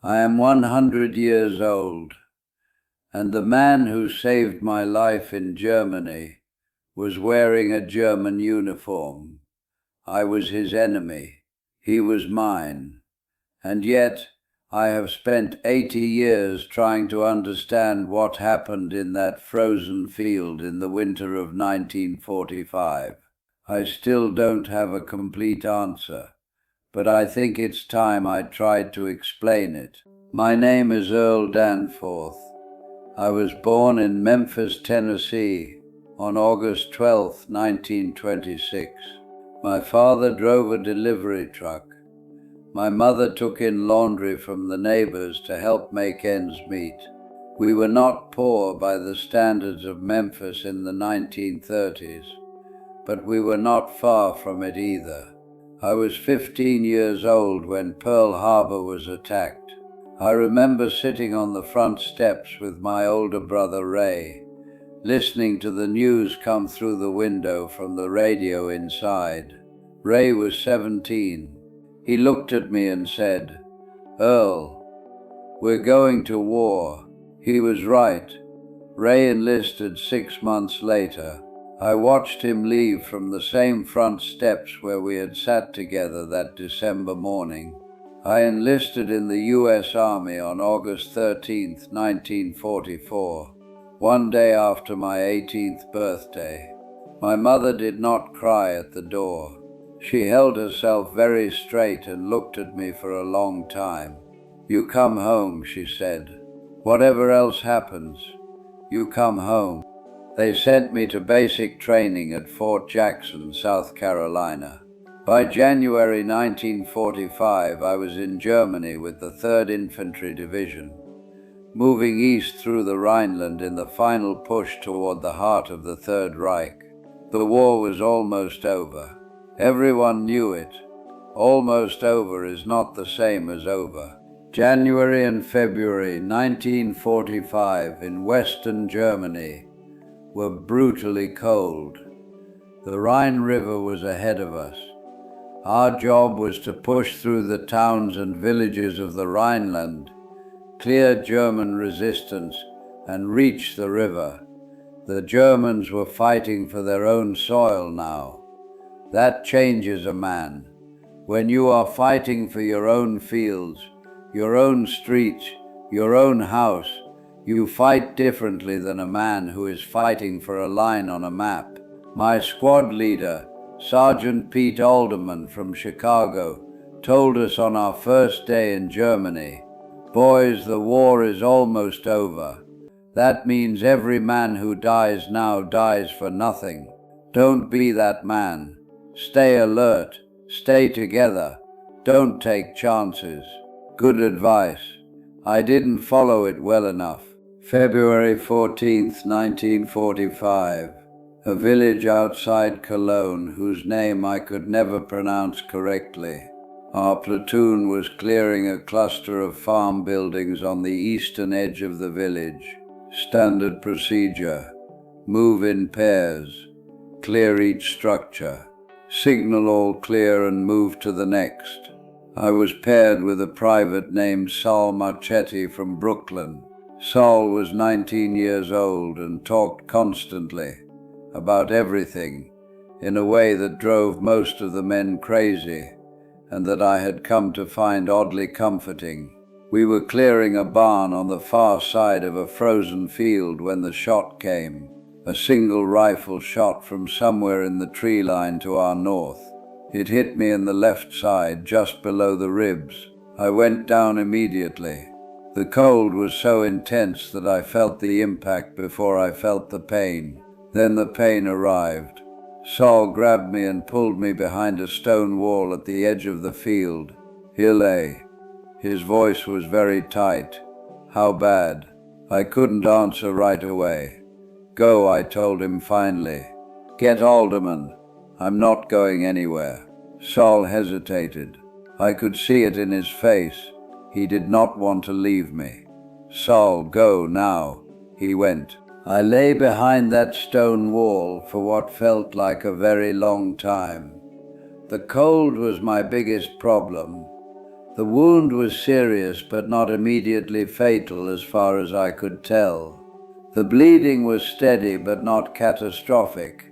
I am 100 years old, and the man who saved my life in Germany was wearing a German uniform. I was his enemy. He was mine. And yet, I have spent 80 years trying to understand what happened in that frozen field in the winter of 1945. I still don't have a complete answer, but I think it's time I tried to explain it. My name is Earl Danforth. I was born in Memphis, Tennessee, on August 12, 1926. My father drove a delivery truck. My mother took in laundry from the neighbors to help make ends meet. We were not poor by the standards of Memphis in the 1930s, but we were not far from it either. I was 15 years old when Pearl Harbor was attacked. I remember sitting on the front steps with my older brother Ray, listening to the news come through the window from the radio inside. Ray was 17. He looked at me and said, "Earl, we're going to war." He was right. Ray enlisted 6 months later. I watched him leave from the same front steps where we had sat together that December morning. I enlisted in the U.S. Army on August 13, 1944, one day after my 18th birthday. My mother did not cry at the door. She held herself very straight and looked at me for a long time. "You come home," she said. "Whatever else happens, you come home." They sent me to basic training at Fort Jackson, South Carolina. By January 1945, I was in Germany with the 3rd Infantry Division, moving east through the Rhineland in the final push toward the heart of the Third Reich. The war was almost over. Everyone knew it. Almost over is not the same as over. January and February 1945 in Western Germany were brutally cold. The Rhine River was ahead of us. Our job was to push through the towns and villages of the Rhineland, clear German resistance, and reach the river. The Germans were fighting for their own soil now. That changes a man. When you are fighting for your own fields, your own streets, your own house, you fight differently than a man who is fighting for a line on a map. My squad leader, Sergeant Pete Alderman from Chicago, told us on our first day in Germany, "Boys, the war is almost over. That means every man who dies now dies for nothing. Don't be that man. Stay alert. Stay together. Don't take chances." Good advice. I didn't follow it well enough. February 14, 1945. A village outside Cologne whose name I could never pronounce correctly. Our platoon was clearing a cluster of farm buildings on the eastern edge of the village. Standard procedure. Move in pairs. Clear each structure. Signal all clear and move to the next. I was paired with a private named Saul Marchetti from Brooklyn. Saul was 19 years old and talked constantly about everything in a way that drove most of the men crazy and that I had come to find oddly comforting. We were clearing a barn on the far side of a frozen field when the shot came, a single rifle shot from somewhere in the tree line to our north. It hit me in the left side just below the ribs. I went down immediately. The cold was so intense that I felt the impact before I felt the pain. Then the pain arrived. Saul grabbed me and pulled me behind a stone wall at the edge of the field. He lay. His voice was very tight. "How bad?" I couldn't answer right away. "Go," I told him finally. "Get Alderman. I'm not going anywhere." Saul hesitated. I could see it in his face. He did not want to leave me. "Saul, go now." He went. I lay behind that stone wall for what felt like a very long time. The cold was my biggest problem. The wound was serious but not immediately fatal as far as I could tell. The bleeding was steady but not catastrophic,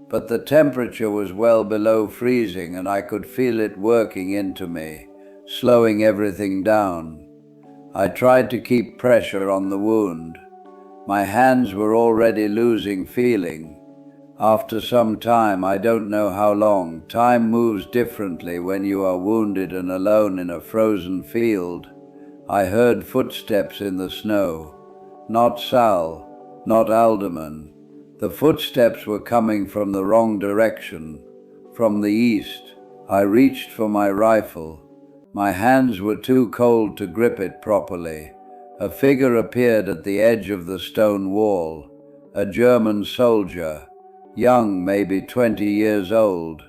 but the temperature was well below freezing and I could feel it working into me, slowing everything down. I tried to keep pressure on the wound. My hands were already losing feeling. After some time, I don't know how long, time moves differently when you are wounded and alone in a frozen field. I heard footsteps in the snow. Not Sal, not Alderman. The footsteps were coming from the wrong direction, from the east. I reached for my rifle. My hands were too cold to grip it properly. A figure appeared at the edge of the stone wall. A German soldier. Young, maybe 20 years old,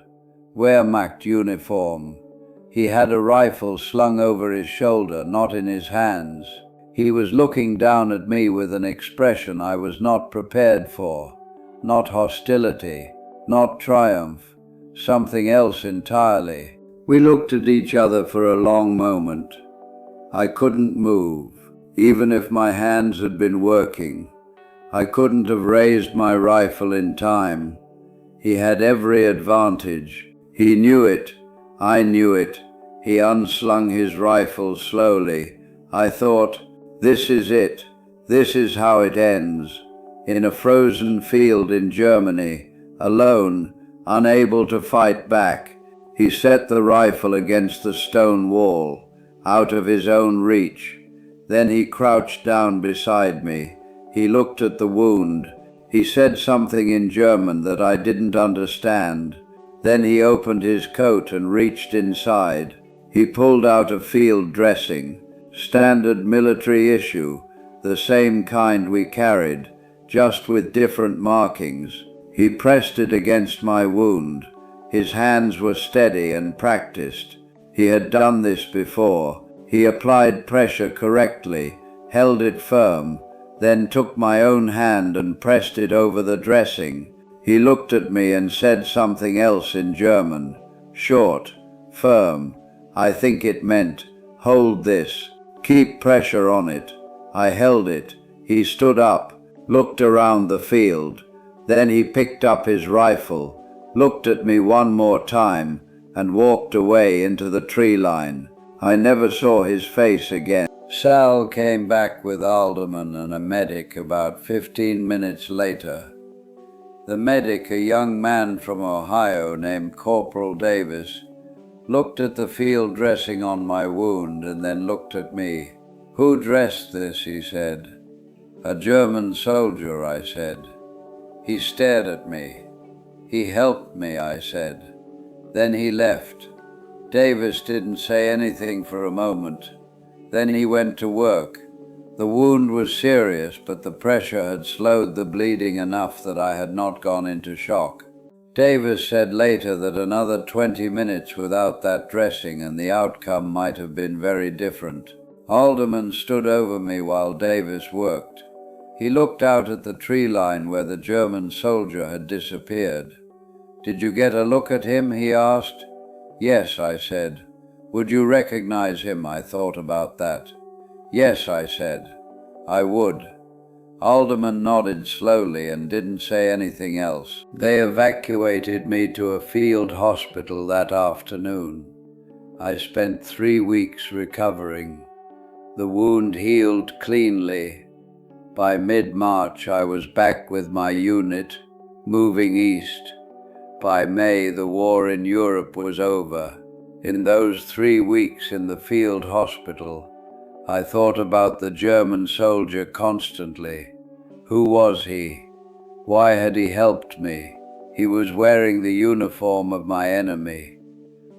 Wehrmacht uniform. He had a rifle slung over his shoulder, not in his hands. He was looking down at me with an expression I was not prepared for. Not hostility, not triumph, something else entirely. We looked at each other for a long moment. I couldn't move, even if my hands had been working. I couldn't have raised my rifle in time. He had every advantage. He knew it. I knew it. He unslung his rifle slowly. I thought, this is it. This is how it ends. In a frozen field in Germany, alone, unable to fight back, he set the rifle against the stone wall, out of his own reach. Then he crouched down beside me. He looked at the wound. He said something in German that I didn't understand. Then he opened his coat and reached inside. He pulled out a field dressing, standard military issue, the same kind we carried, just with different markings. He pressed it against my wound. His hands were steady and practiced. He had done this before. He applied pressure correctly, held it firm, then took my own hand and pressed it over the dressing. He looked at me and said something else in German. Short, firm. I think it meant, hold this. Keep pressure on it. I held it. He stood up, looked around the field. Then he picked up his rifle, looked at me one more time, and walked away into the tree line. I never saw his face again. Sal came back with Alderman and a medic about 15 minutes later. The medic, a young man from Ohio named Corporal Davis, looked at the field dressing on my wound and then looked at me. Who dressed this? He said. A German soldier, I said. He stared at me. He helped me, I said. Then he left. Davis didn't say anything for a moment. Then he went to work. The wound was serious, but the pressure had slowed the bleeding enough that I had not gone into shock. Davis said later that another 20 minutes without that dressing and the outcome might have been very different. Alderman stood over me while Davis worked. He looked out at the tree line where the German soldier had disappeared. Did you get a look at him? He asked. Yes, I said. Would you recognize him? I thought about that. Yes, I said. I would. Alderman nodded slowly and didn't say anything else. They evacuated me to a field hospital that afternoon. I spent 3 weeks recovering. The wound healed cleanly. By mid-March, I was back with my unit, moving east. By May, the war in Europe was over. In those 3 weeks in the field hospital, I thought about the German soldier constantly. Who was he? Why had he helped me? He was wearing the uniform of my enemy.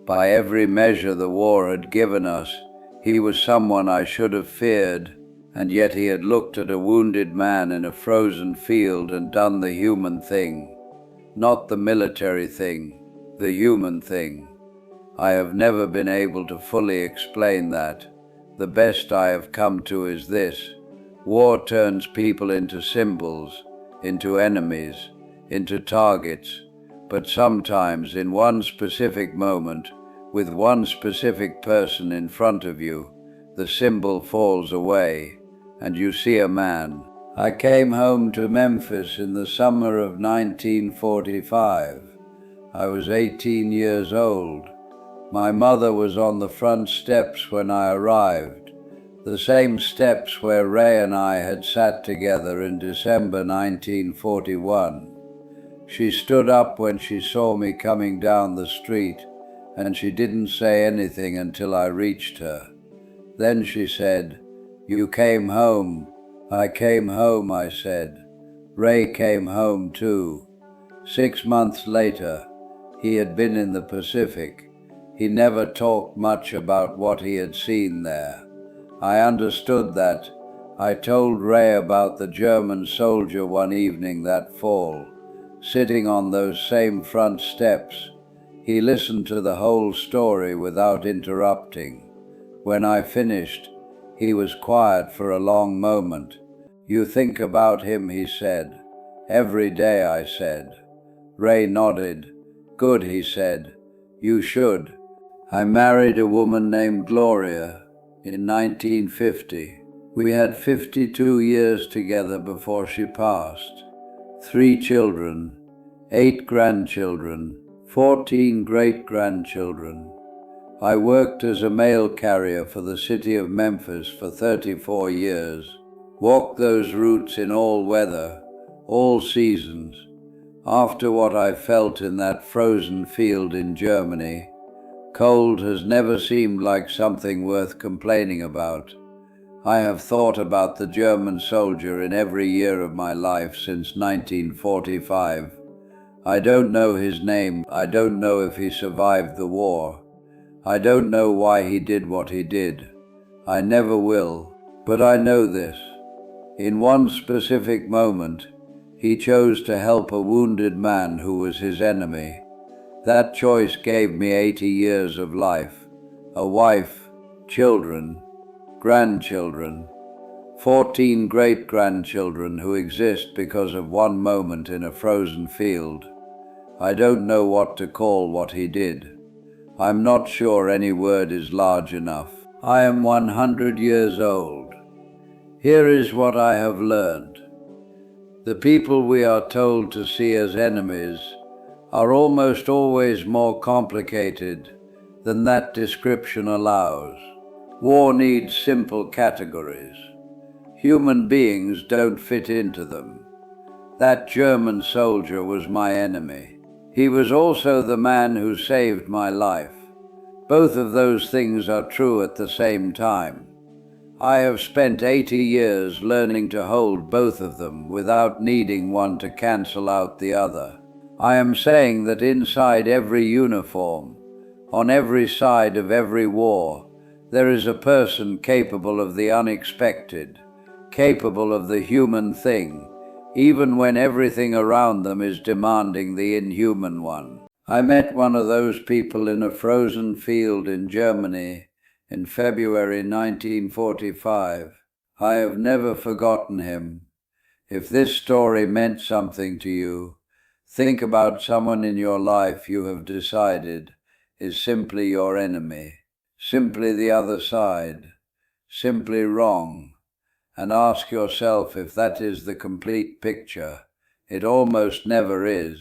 By every measure the war had given us, he was someone I should have feared, and yet he had looked at a wounded man in a frozen field and done the human thing. Not the military thing, the human thing. I have never been able to fully explain that. The best I have come to is this. War turns people into symbols, into enemies, into targets, but sometimes in one specific moment, with one specific person in front of you, the symbol falls away, and you see a man. I came home to Memphis in the summer of 1945. I was 18 years old. My mother was on the front steps when I arrived, the same steps where Ray and I had sat together in December 1941. She stood up when she saw me coming down the street, and she didn't say anything until I reached her. Then she said, "You came home." "I came home," I said. Ray came home too. 6 months later, he had been in the Pacific. He never talked much about what he had seen there. I understood that. I told Ray about the German soldier one evening that fall, sitting on those same front steps. He listened to the whole story without interrupting. When I finished, he was quiet for a long moment. "You think about him," he said. "Every day," I said. Ray nodded. "Good," he said. "You should." I married a woman named Gloria in 1950. We had 52 years together before she passed. 3 children, 8 grandchildren, 14 great-grandchildren. I worked as a mail carrier for the city of Memphis for 34 years. Walked those routes in all weather, all seasons. After what I felt in that frozen field in Germany, cold has never seemed like something worth complaining about. I have thought about the German soldier in every year of my life since 1945. I don't know his name. I don't know if he survived the war. I don't know why he did what he did. I never will. But I know this. In one specific moment, he chose to help a wounded man who was his enemy. That choice gave me 80 years of life, a wife, children, grandchildren, 14 great-grandchildren who exist because of one moment in a frozen field. I don't know what to call what he did. I'm not sure any word is large enough. I am 100 years old. Here is what I have learned. The people we are told to see as enemies are almost always more complicated than that description allows. War needs simple categories. Human beings don't fit into them. That German soldier was my enemy. He was also the man who saved my life. Both of those things are true at the same time. I have spent 80 years learning to hold both of them without needing one to cancel out the other. I am saying that inside every uniform, on every side of every war, there is a person capable of the unexpected, capable of the human thing, even when everything around them is demanding the inhuman one. I met one of those people in a frozen field in Germany in February 1945. I have never forgotten him. If this story meant something to you, think about someone in your life you have decided is simply your enemy, simply the other side, simply wrong, and ask yourself if that is the complete picture. It almost never is.